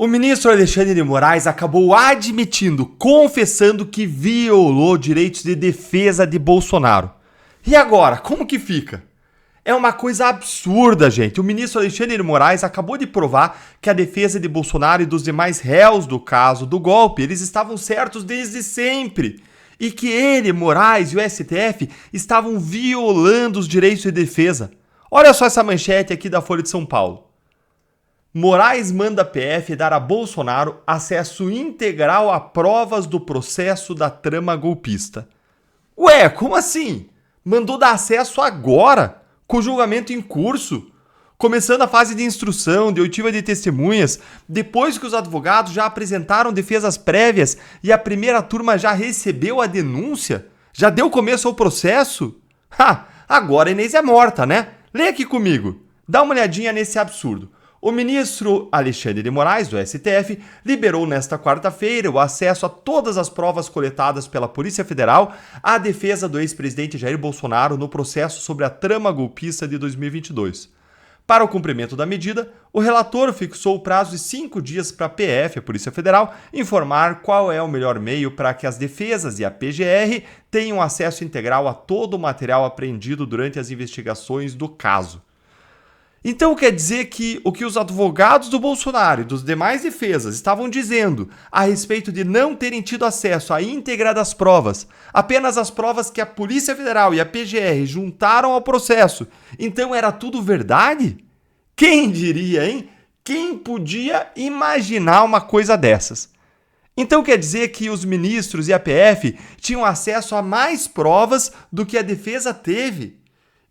O ministro Alexandre de Moraes acabou admitindo, confessando que violou direitos de defesa de Bolsonaro. E agora, como que fica? É uma coisa absurda, gente. O ministro Alexandre de Moraes acabou de provar que a defesa de Bolsonaro e dos demais réus do caso do golpe, eles estavam certos desde sempre. E que ele, Moraes e o STF estavam violando os direitos de defesa. Olha só essa manchete aqui da Folha de São Paulo. Moraes manda a PF dar a Bolsonaro acesso integral a provas do processo da trama golpista. Ué, como assim? Mandou dar acesso agora, com o julgamento em curso? Começando a fase de instrução, de oitiva de testemunhas, depois que os advogados já apresentaram defesas prévias e a primeira turma já recebeu a denúncia? Já deu começo ao processo? Agora a Inês é morta, né? Lê aqui comigo. Dá uma olhadinha nesse absurdo. O ministro Alexandre de Moraes, do STF, liberou nesta quarta-feira o acesso a todas as provas coletadas pela Polícia Federal à defesa do ex-presidente Jair Bolsonaro no processo sobre a trama golpista de 2022. Para o cumprimento da medida, o relator fixou o prazo de 5 dias para a PF, a Polícia Federal, informar qual é o melhor meio para que as defesas e a PGR tenham acesso integral a todo o material apreendido durante as investigações do caso. Então quer dizer que o que os advogados do Bolsonaro e dos demais defesas estavam dizendo a respeito de não terem tido acesso à íntegra das provas, apenas as provas que a Polícia Federal e a PGR juntaram ao processo, então era tudo verdade? Quem diria, hein? Quem podia imaginar uma coisa dessas? Então quer dizer que os ministros e a PF tinham acesso a mais provas do que a defesa teve?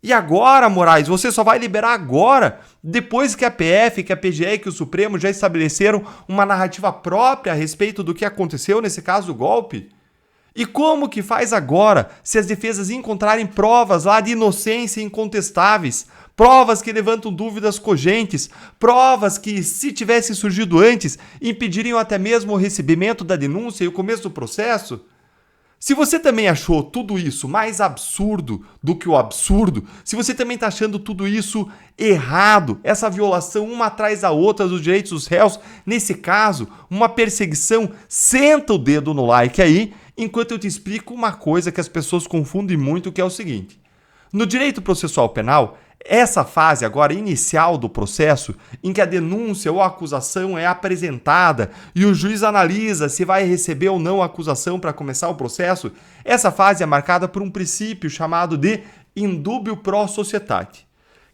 E agora, Moraes, você só vai liberar agora, depois que a PF, que a PGR e que o Supremo já estabeleceram uma narrativa própria a respeito do que aconteceu nesse caso do golpe? E como que faz agora, se as defesas encontrarem provas lá de inocência incontestáveis, provas que levantam dúvidas cogentes, provas que, se tivessem surgido antes, impediriam até mesmo o recebimento da denúncia e o começo do processo? Se você também achou tudo isso mais absurdo do que o absurdo, se você também está achando tudo isso errado, essa violação uma atrás da outra dos direitos dos réus, nesse caso, uma perseguição, senta o dedo no like aí, enquanto eu te explico uma coisa que as pessoas confundem muito, que é o seguinte. No direito processual penal, essa fase agora inicial do processo, em que a denúncia ou a acusação é apresentada e o juiz analisa se vai receber ou não a acusação para começar o processo, essa fase é marcada por um princípio chamado de indubio pro societate,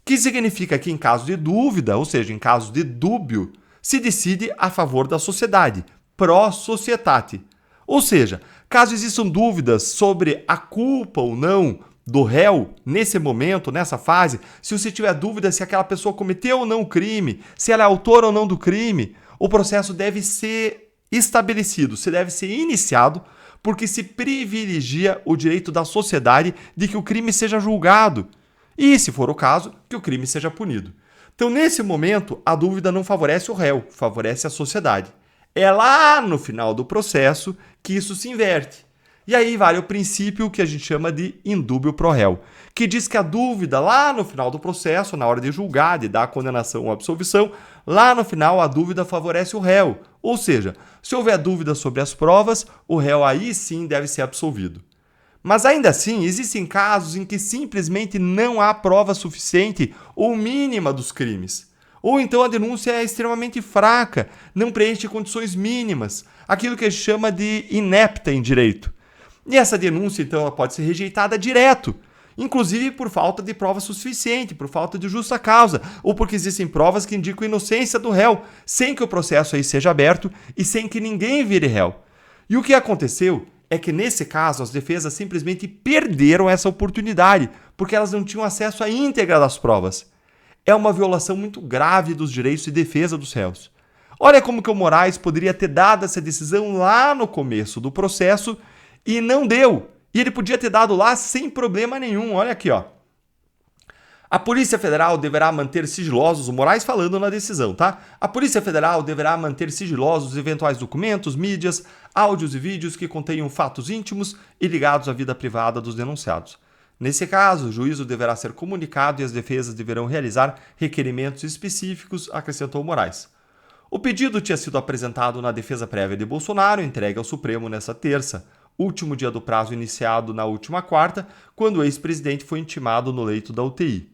que significa que em caso de dúvida, ou seja, em caso de dúbio, se decide a favor da sociedade, pro societate. Ou seja, caso existam dúvidas sobre a culpa ou não do réu, nesse momento, nessa fase, se você tiver dúvida se aquela pessoa cometeu ou não o crime, se ela é autora ou não do crime, o processo deve ser estabelecido, se deve ser iniciado, porque se privilegia o direito da sociedade de que o crime seja julgado e, se for o caso, que o crime seja punido. Então, nesse momento, a dúvida não favorece o réu, favorece a sociedade. É lá no final do processo que isso se inverte. E aí vale o princípio que a gente chama de indúbio pro réu, que diz que a dúvida lá no final do processo, na hora de julgar, de dar a condenação ou absolvição, lá no final a dúvida favorece o réu. Ou seja, se houver dúvida sobre as provas, o réu aí sim deve ser absolvido. Mas ainda assim, existem casos em que simplesmente não há prova suficiente ou mínima dos crimes. Ou então a denúncia é extremamente fraca, não preenche condições mínimas, aquilo que a gente chama de inepta em direito. E essa denúncia, então, ela pode ser rejeitada direto, inclusive por falta de prova suficiente, por falta de justa causa, ou porque existem provas que indicam a inocência do réu, sem que o processo aí seja aberto e sem que ninguém vire réu. E o que aconteceu é que, nesse caso, as defesas simplesmente perderam essa oportunidade, porque elas não tinham acesso à íntegra das provas. É uma violação muito grave dos direitos de defesa dos réus. Olha como que o Moraes poderia ter dado essa decisão lá no começo do processo e não deu. E ele podia ter dado lá sem problema nenhum. Olha aqui, ó. A Polícia Federal deverá manter sigilosos, o Moraes falando na decisão, tá? A Polícia Federal deverá manter sigilosos eventuais documentos, mídias, áudios e vídeos que contenham fatos íntimos e ligados à vida privada dos denunciados. Nesse caso, o juízo deverá ser comunicado e as defesas deverão realizar requerimentos específicos, acrescentou Moraes. O pedido tinha sido apresentado na defesa prévia de Bolsonaro, entregue ao Supremo nesta terça, último dia do prazo iniciado na última quarta, quando o ex-presidente foi intimado no leito da UTI.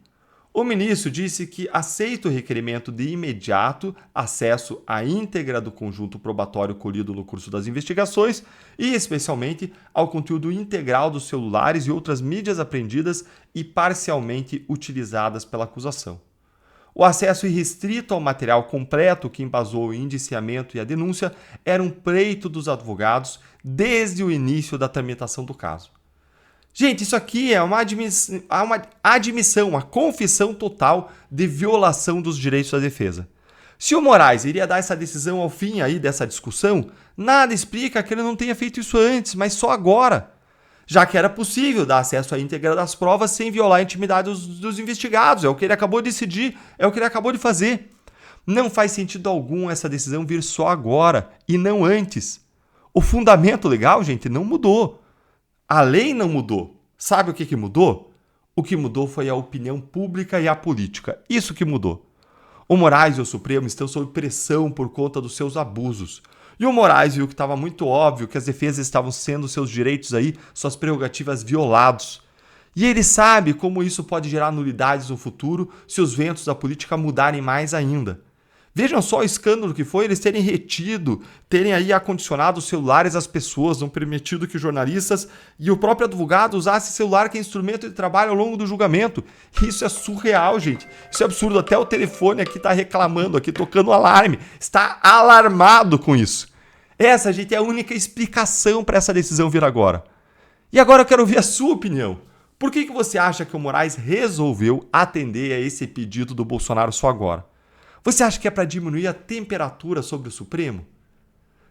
O ministro disse que aceita o requerimento de imediato acesso à íntegra do conjunto probatório colhido no curso das investigações e, especialmente, ao conteúdo integral dos celulares e outras mídias apreendidas e parcialmente utilizadas pela acusação. O acesso irrestrito ao material completo que embasou o indiciamento e a denúncia era um pleito dos advogados desde o início da tramitação do caso. Gente, isso aqui é uma admissão, uma confissão total de violação dos direitos da defesa. Se o Moraes iria dar essa decisão ao fim aí dessa discussão, nada explica que ele não tenha feito isso antes, mas só agora. Já que era possível dar acesso à íntegra das provas sem violar a intimidade dos investigados. É o que ele acabou de decidir, é o que ele acabou de fazer. Não faz sentido algum essa decisão vir só agora e não antes. O fundamento legal, gente, não mudou. A lei não mudou. Sabe o que mudou? O que mudou foi a opinião pública e a política. Isso que mudou. O Moraes e o Supremo estão sob pressão por conta dos seus abusos. E o Moraes viu que estava muito óbvio que as defesas estavam sendo seus direitos aí, suas prerrogativas violados. E ele sabe como isso pode gerar nulidades no futuro se os ventos da política mudarem mais ainda. Vejam só o escândalo que foi eles terem retido, terem aí acondicionado os celulares às pessoas, não permitido que jornalistas e o próprio advogado usassem celular que é instrumento de trabalho ao longo do julgamento. Isso é surreal, gente. Isso é absurdo. Até o telefone aqui está reclamando, aqui tocando alarme. Está alarmado com isso. Essa, gente, é a única explicação para essa decisão vir agora. E agora eu quero ouvir a sua opinião. Por que você acha que o Moraes resolveu atender a esse pedido do Bolsonaro só agora? Você acha que é para diminuir a temperatura sobre o Supremo?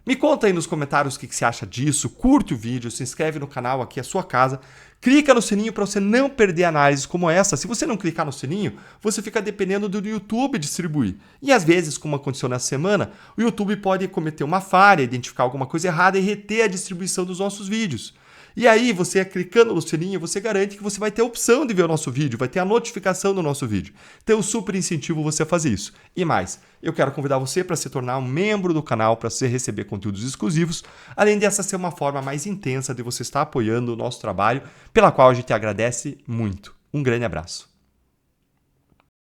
Me conta aí nos comentários o que você acha disso, curte o vídeo, se inscreve no canal, aqui é a sua casa, clica no sininho para você não perder análises como essa. Se você não clicar no sininho, você fica dependendo do YouTube distribuir. E às vezes, como aconteceu nessa semana, o YouTube pode cometer uma falha, identificar alguma coisa errada e reter a distribuição dos nossos vídeos. E aí, você clicando no sininho, você garante que você vai ter a opção de ver o nosso vídeo, vai ter a notificação do nosso vídeo. Então, eu super incentivo você a fazer isso. E mais, eu quero convidar você para se tornar um membro do canal, para você receber conteúdos exclusivos, além dessa ser uma forma mais intensa de você estar apoiando o nosso trabalho, pela qual a gente agradece muito. Um grande abraço.